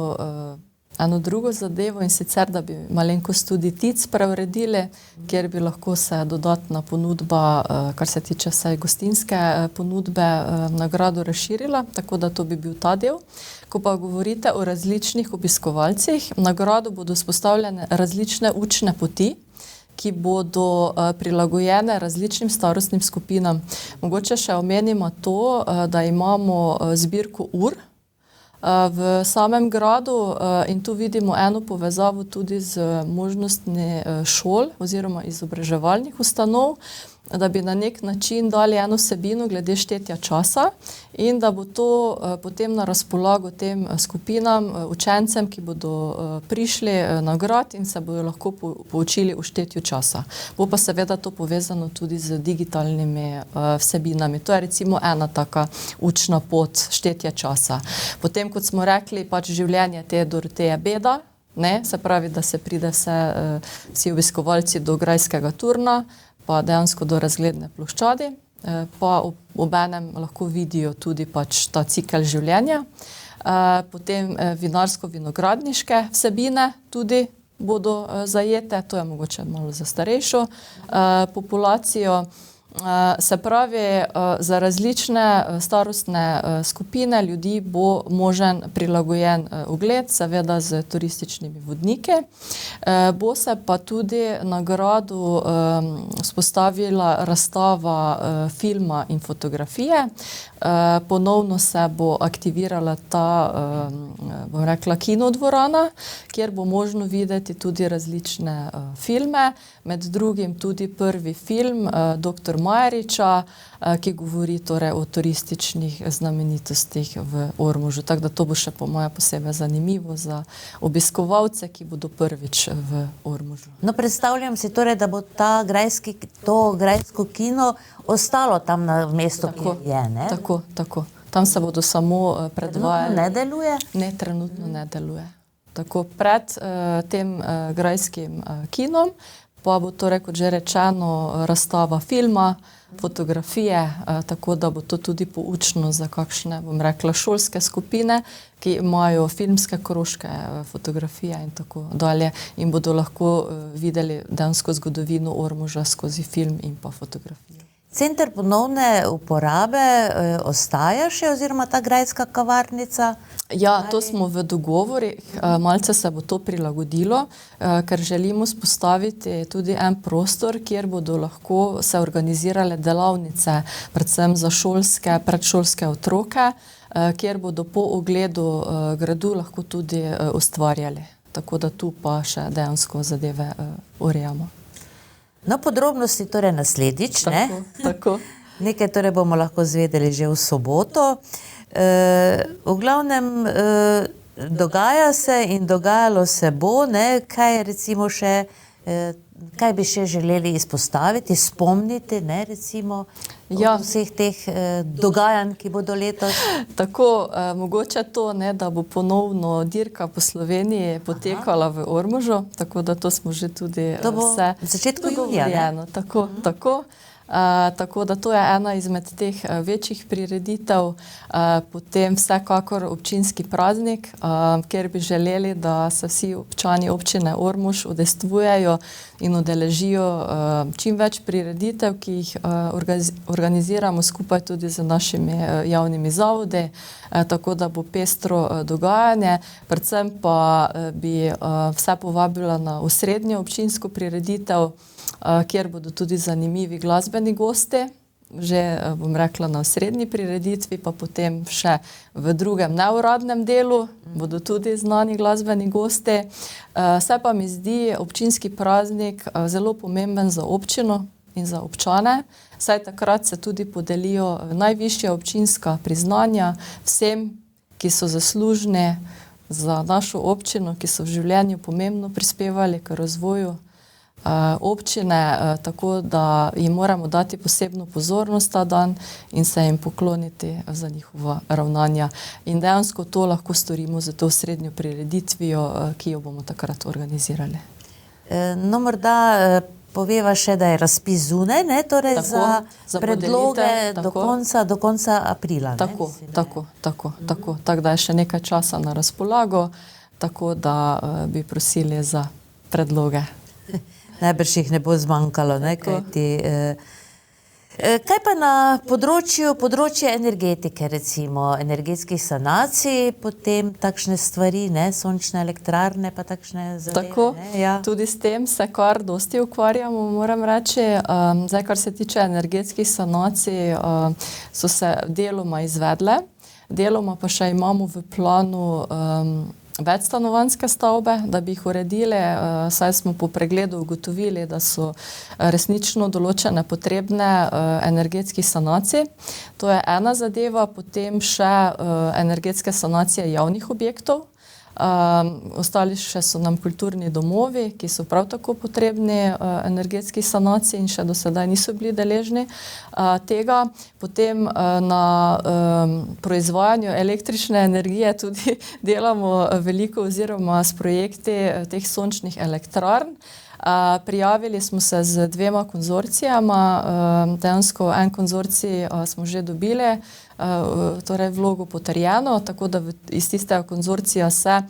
eno drugo zadevo in sicer, da bi malenkost tudi TIC preuredili, kjer bi lahko se dodatna ponudba, kar se tiče vsaj gostinske ponudbe, na gradu razširila, tako da to bi bil ta del. Ko pa govorite o različnih obiskovalcih, na gradu bodo vzpostavljene različne učne poti, ki bodo prilagojene različnim starostnim skupinam. Mogoče še omenimo to, da imamo zbirko ur v samem gradu in tu vidimo eno povezavo tudi z možnostmi šol oziroma izobraževalnih ustanov, da bi na nek način dali eno vsebino glede štetja časa in da bo to potem na razpolago tem skupinam, učencem, ki bodo prišli na grad in se bodo lahko poučili o štetju časa. Bo pa seveda to povezano tudi z digitalnimi vsebinami. To je recimo ena taka učna pot štetja časa. Potem, kot smo rekli, pač življenje te Doroteje Beda, ne, se pravi, da se pride vsi obiskovalci do grajskega turna, pa dejansko do razgledne ploščadi, pa obenem lahko vidijo tudi pač ta cikel življenja. Potem vinarsko-vinogradniške vsebine tudi bodo zajete, to je mogoče malo za starejšo populacijo. Se pravi, za različne starostne skupine ljudi bo možen prilagojen ogled, seveda z turističnimi vodniki. Bo se pa tudi na gradu vzpostavila razstava filma in fotografije. Ponovno se bo aktivirala ta, bom rekla, kinodvorana, kjer bo možno videti tudi različne filme, med drugim tudi prvi film Dr. Majeriča, ki govori torej o turističnih znamenitostih v Ormožu. Tako da to bo še po moje posebej zanimivo za obiskovalce, ki bodo prvič v Ormožu. No, predstavljam si torej, da bo to grajsko kino ostalo tam na mestu, kjer je, ne? Tako. Tam se bodo samo predvajali. Trenutno ne deluje? Ne, trenutno ne deluje. Tako, pred tem grajskim kinom pa bo torej, kot že rečeno, razstava filma, fotografije, tako da bo to tudi poučno za kakšne, bom rekla, šolske skupine, ki imajo filmske krožke, fotografije in tako dalje in bodo lahko videli dejansko zgodovino Ormoža skozi film in pa fotografijo. Center ponovne uporabe ostaja še oziroma ta grajska kavarnica? Ja, to smo v dogovorih, malce se bo to prilagodilo, ker želimo spostaviti tudi en prostor, kjer bodo lahko se organizirale delavnice, predvsem za šolske, predšolske otroke, kjer bodo po ogledu gradu lahko tudi ustvarjali. Tako da tu pa še dejansko zadeve urejamo. No, podrobnosti torej naslednjič, ne? Tako. Nekaj torej bomo lahko zvedeli že v soboto. V glavnem dogaja se in dogajalo se bo, ne? Kaj recimo še, kaj bi še želeli izpostaviti, spomniti, ne, recimo, od vseh teh dogajanj, ki bodo letos? Tako, mogoče to, ne, da bo ponovno dirka po Sloveniji potekala v Ormožu, tako da to smo že tudi to bo v začetku junija, ne? Tako. Tako da to je ena izmed teh večjih prireditev. Potem vsekakor občinski praznik, kjer bi želeli, da se vsi občani občine Ormož udejstvujejo in udeležijo čim več prireditev, ki jih organiziramo skupaj tudi z našimi javnimi zavodi, tako da bo pestro dogajanje. Predvsem pa bi vse povabila na osrednjo občinsko prireditev, kjer bodo tudi zanimivi glasbeni gosti, že bom rekla na osrednji prireditvi, pa potem še v drugem neuradnem delu bodo tudi znani glasbeni gosti. Se pa mi zdi občinski praznik zelo pomemben za občino in za občane, saj takrat se tudi podelijo najvišja občinska priznanja vsem, ki so zaslužni za našo občino, ki so v življenju pomembno prispevali k razvoju občine, tako da jim moramo dati posebno pozornost ta dan in se jim pokloniti za njihova ravnanja. In dejansko to lahko storimo z to srednjo prireditvijo, ki jo bomo takrat organizirali. No, morda poveva še, da je razpis zunaj, ne? Torej za predloge do konca aprila. Tako da je še nekaj časa na razpolago, tako da bi prosili za predloge. Najbrž jih ne bo zmanjkalo, ne? Kaj pa na področje energetike, recimo energetskih sanacij, potem takšne stvari, ne? Sončne elektrarne pa takšne zadeve. Tako, tudi s tem se kar dosti ukvarjamo, moram reči. Zdaj, kar se tiče energetskih sanacij, so se deloma izvedle, deloma pa še imamo v planu večstanovanjske stavbe, da bi jih uredili, saj smo po pregledu ugotovili, da so resnično določene potrebne energetskih sanacij. To je ena zadeva, potem še energetske sanacije javnih objektov. Ostali še so nam kulturni domovi, ki so prav tako potrebni energetskih sanacij in še do sedaj niso bili deležni tega. Potem na proizvajanju električne energije tudi delamo veliko oziroma s projekti teh sončnih elektrarn. Prijavili smo se z 2 konzorcijama, dejansko en konzorcij smo že dobili, torej vlogo potrjeno, tako da iz tistega konzorcija se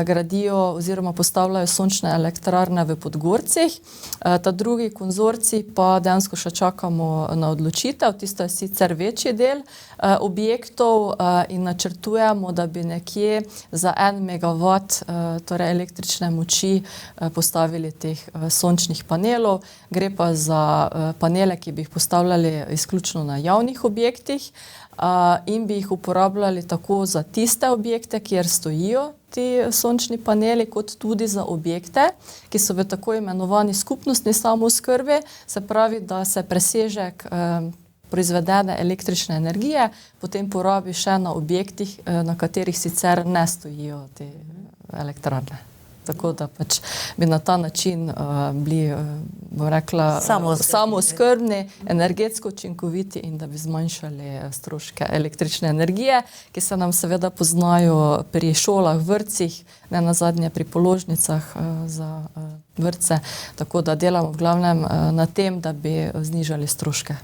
gradijo oziroma postavljajo sončne elektrarne v Podgorcih. Ta drugi konzorcij pa dejansko še čakamo na odločitev, tisto je sicer večji del objektov in načrtujemo, da bi nekje za 1 megavat torej električne moči postavili teh sončnih panelov. Gre pa za panele, ki bi jih postavljali izključno na javnih objektih in bi jih uporabljali tako za tiste objekte, kjer stojijo ti sončni paneli, kot tudi za objekte, ki so v tako imenovani skupnostni samooskrbi, se pravi, da se presežek proizvedene električne energije potem porabi še na objektih, na katerih sicer ne stojijo te elektrarne. Tako da pač bi na ta način bili, bom rekla, samooskrbni, energetsko učinkoviti in da bi zmanjšali stroške električne energije, ki se nam seveda poznajo pri šolah, vrtcih, ne nazadnje pri položnicah za vrtce. Tako da delamo v glavnem na tem, da bi znižali stroške.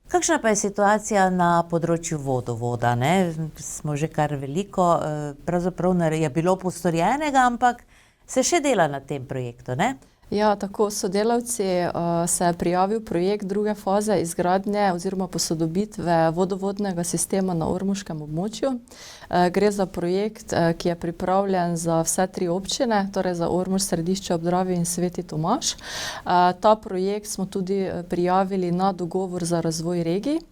Kakšna pa je situacija na področju vodovoda, ne? Smo že kar veliko, pravzaprav je bilo postorjenega, ampak se še dela na tem projektu, ne? Ja, tako sodelavci se je prijavil projekt druge faze izgradnje oziroma posodobitve vodovodnega sistema na ormoškem območju. Gre za projekt, ki je pripravljen za vse 3 občine, torej za Ormož, Središče ob Dravi in Sveti Tomaž. Ta projekt smo tudi prijavili na dogovor za razvoj regij.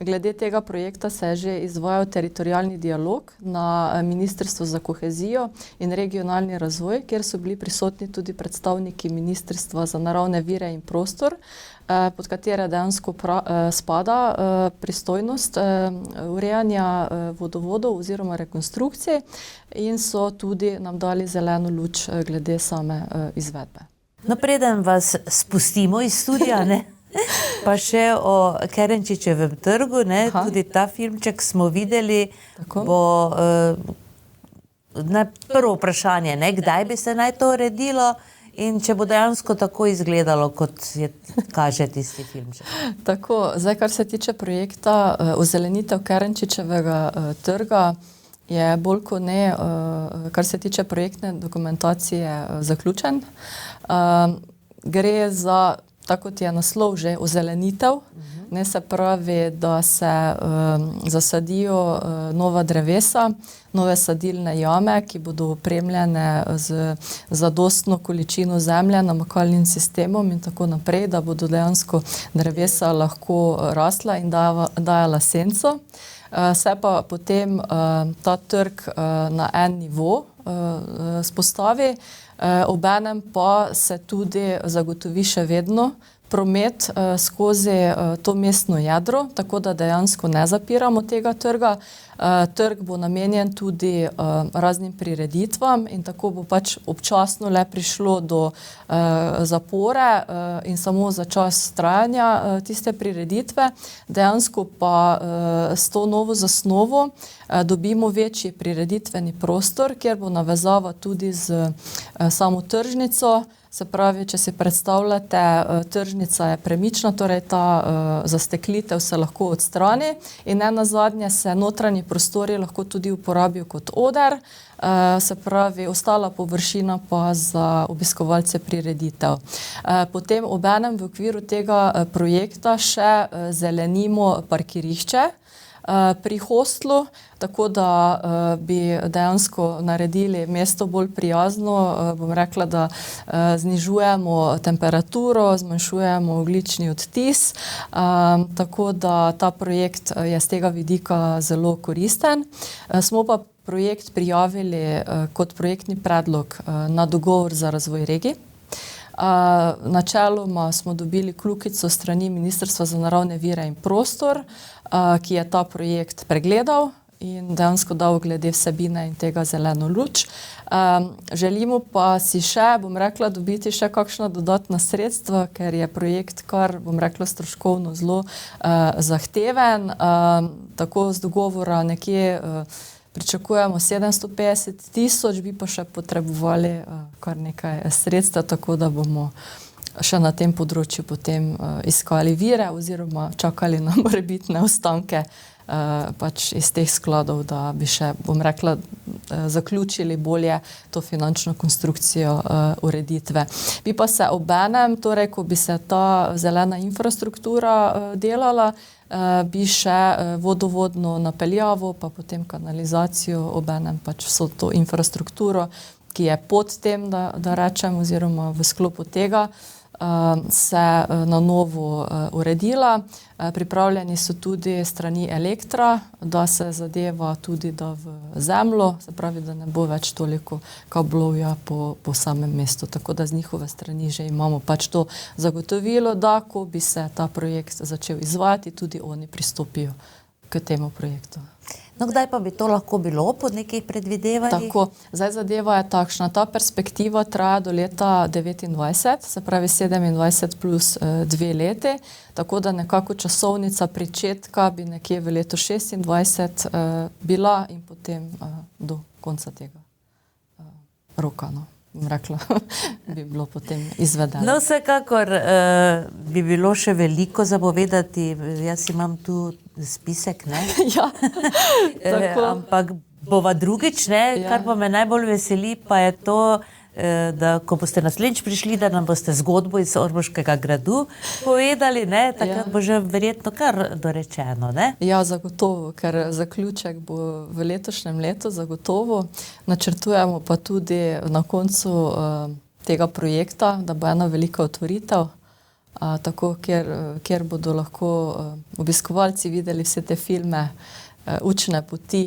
Glede tega projekta se je že izvajal teritorialni dialog na Ministrstvu za kohezijo in regionalni razvoj, kjer so bili prisotni tudi predstavniki Ministrstva za naravne vire in prostor, pod katere dejansko spada pristojnost urejanja vodovodov oziroma rekonstrukcije in so tudi nam dali zeleno luč glede same izvedbe. No, preden vas spustimo iz studia, ne? Pa še o Kerenčičevem trgu, ne? Tudi ta filmček smo videli, bo prvo vprašanje, ne? Kdaj bi se naj to uredilo in če bo dejansko tako izgledalo, kot kaže tisti filmček. Tako, zdaj, kar se tiče projekta ozelenitev Kerenčičevega trga, je bolj kot ne, kar se tiče projektne dokumentacije, zaključen. Gre za, tako kot je naslov že, ozelenitev, ne, se pravi, da se zasadijo nova drevesa, nove sadilne jame, ki bodo opremljene z zadostno količino zemlje, namakalnim sistemom in tako naprej, da bodo dejansko drevesa lahko rasla in dajala senco. Se pa potem ta trg na en nivo spostavi, obenem pa se tudi zagotovi še vedno promet skozi to mestno jedro, tako da dejansko ne zapiramo tega trga. Trg bo namenjen tudi raznim prireditvam in tako bo pač občasno le prišlo do zapore in samo za čas trajanja tiste prireditve. Dejansko pa s to novo zasnovo dobimo večji prireditveni prostor, kjer bo navezava tudi z samo tržnico. Se pravi, če si predstavljate, tržnica je premična, torej ta zasteklitev se lahko odstrani in nenazadnje se notranji prostori lahko tudi uporabijo kot oder, se pravi, ostala površina pa za obiskovalce prireditev. Potem obenem v okviru tega projekta še zelenimo parkirišče pri hostlu, tako da bi dejansko naredili mesto bolj prijazno, bom rekla, da znižujemo temperaturo, zmanjšujemo ogljični odtis, tako da ta projekt je z tega vidika zelo koristen. Smo pa projekt prijavili kot projektni predlog na dogovor za razvoj regij. Načeloma smo dobili kljukico strani Ministrstva za naravne vire in prostor, ki je ta projekt pregledal in dejansko dal glede vsebine in tega zeleno luč. Želimo pa si še, bom rekla, dobiti še kakšna dodatna sredstva, ker je projekt kar, bom rekla, stroškovno zelo zahteven. Tako z dogovora nekje pričakujemo 750 000, bi pa še potrebovali kar nekaj sredstev, tako da bomo še na tem področju potem iskali vire oziroma čakali na morebitne ostanke pač iz teh skladov, da bi še, bom rekla, zaključili bolje to finančno konstrukcijo ureditve. Bi pa se obenem, torej, ko bi se ta zelena infrastruktura delala, bi še vodovodno napeljavo, pa potem kanalizacijo, obenem pač vso to infrastrukturo, ki je pod tem, da rečem, oziroma v sklopu tega, se na novo uredila. Pripravljeni so tudi strani Elektra, da se zadeva tudi da v zemljo, se pravi, da ne bo več toliko kablovja po samem mestu. Tako da z njihove strani že imamo pač to zagotovilo, da ko bi se ta projekt začel izvajati, tudi oni pristopijo k temu projektu. No, kdaj pa bi to lahko bilo pod nekih predvidevanjih? Tako, zdaj zadeva je takšna. Ta perspektiva traja do leta 2029, se pravi 27 plus 2 leti, tako da nekako časovnica pričetka bi nekje v letu 26 bila in potem do konca tega roka, no. Bom rekla, bi bilo potem izvedeno. No, vsekakor bi bilo še veliko zapovedati. Jaz imam tu spisek, ne? Ja, tako. Ampak bova drugič, ne? Ja. Kar pa me najbolj veseli, pa je to, da ko boste naslednjič prišli, da nam boste zgodbo iz Ormoškega gradu povedali, ne? Takrat bo že verjetno kar dorečeno, ne? Ja, zagotovo, ker zaključek bo v letošnjem letu zagotovo. Načrtujemo pa tudi na koncu tega projekta, da bo ena velika otvoritev, tako, kjer bodo lahko obiskovalci videli vse te filme, učne poti,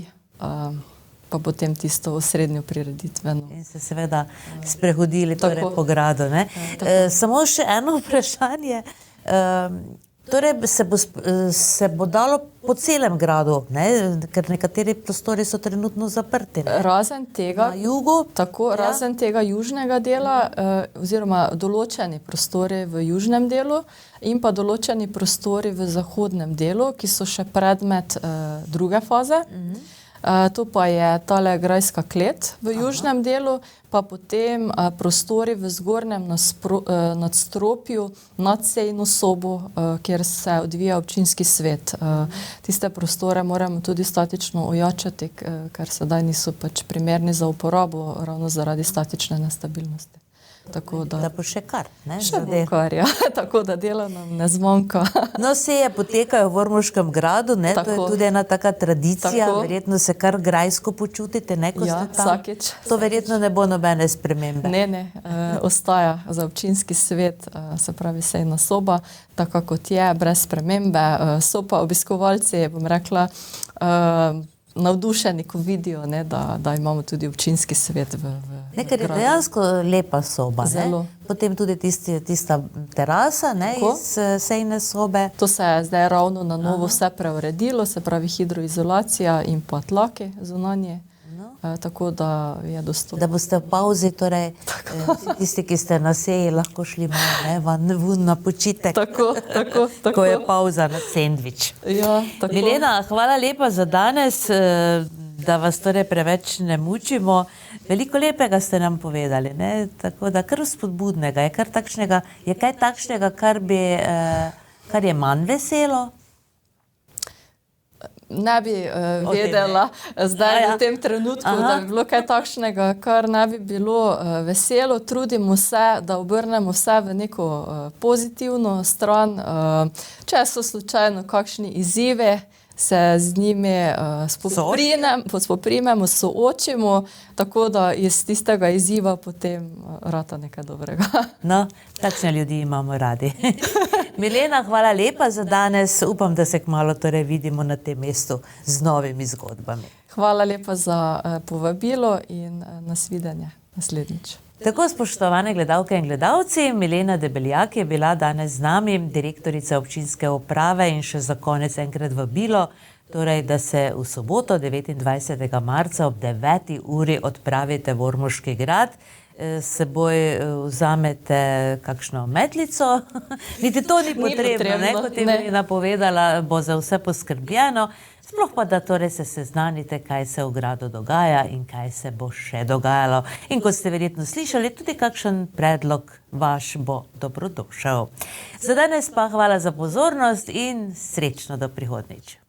pa potem tisto osrednjo prireditveno. In se seveda sprehodili torej po gradu, ne? Samo še eno vprašanje. Torej se bo dalo po celem gradu, ne? Ker nekateri prostori so trenutno zaprti, ne? Razen tega, na jugu, tako, ja. Razen tega južnega dela, oziroma določeni prostori v južnem delu in pa določeni prostori v zahodnem delu, ki so še predmet druge faze. To pa je tale grajska klet v južnem delu, pa potem prostori v zgornjem nadstropju nad sejno sobo, kjer se odvija občinski svet. Tiste prostore moramo tudi statično ojačati, ker sedaj niso pač primerni za uporabo, ravno zaradi statične nestabilnosti. Tako da bo še kar, ne? Še bo kar, ja. Tako da dela nam ne zmanjka. No, seje potekajo v Ormoškem gradu, ne? To je tudi ena taka tradicija, verjetno se kar grajsko počutite, ne, ko ste tam? Vsakič. To verjetno ne bo nobene spremembe. Ne, ostaja za občinski svet, se pravi sejna soba, tako kot je, brez spremembe. So pa obiskovalci, bom rekla, navdušeni, ko vidijo, ne, da imamo tudi občinski svet v ker je dejansko lepa soba. Zelo. Ne? Potem tudi tista terasa, ne, iz sejne sobe. To se je zdaj ravno na novo vse preuredilo, se pravi hidroizolacija in pa tlaki zunanje. Tako da je dostopno. Da boste v pauzi, torej tisti, ki ste na seji, lahko šli malo ven na počitek. Tako. Ko je pauza na sendvič. Ja, tako. Milena, hvala lepa za danes, da vas torej preveč ne mučimo. Veliko lepega ste nam povedali, ne? Tako da kar spodbudnega, je kaj takšnega, kar je manj veselo? Ne bi vedela zdaj v tem trenutku, da bi bilo kaj takšnega, kar ne bi bilo veselo. Trudimo se, da obrnemo vse v neko pozitivno stran. Če so slučajno kakšni izzivi, se z njimi spoprimemo, soočimo, tako da iz tistega izziva potem rata nekaj dobrega. No, takšne ljudi imamo radi. Milena, hvala lepa za danes. Upam, da se kmalu torej vidimo na tem mestu z novimi zgodbami. Hvala lepa za povabilo in nasvidenje naslednjič. Tako, spoštovane gledalke in gledalci, Milena Debeljak je bila danes z nami, direktorica občinske uprave, in še za konec enkrat vabilo, torej, da se v soboto 29. marca ob 9. uri odpravite v Ormoški grad. S seboj vzamete kakšno metlico, niti to ni potrebno, ne? Kot je Milena povedala, bo za vse poskrbljeno. Sploh pa, da torej se seznanite, kaj se v gradu dogaja in kaj se bo še dogajalo. In kot ste verjetno slišali, tudi kakšen predlog vaš bo dobrodošel. Za danes pa hvala za pozornost in srečno do prihodnjič.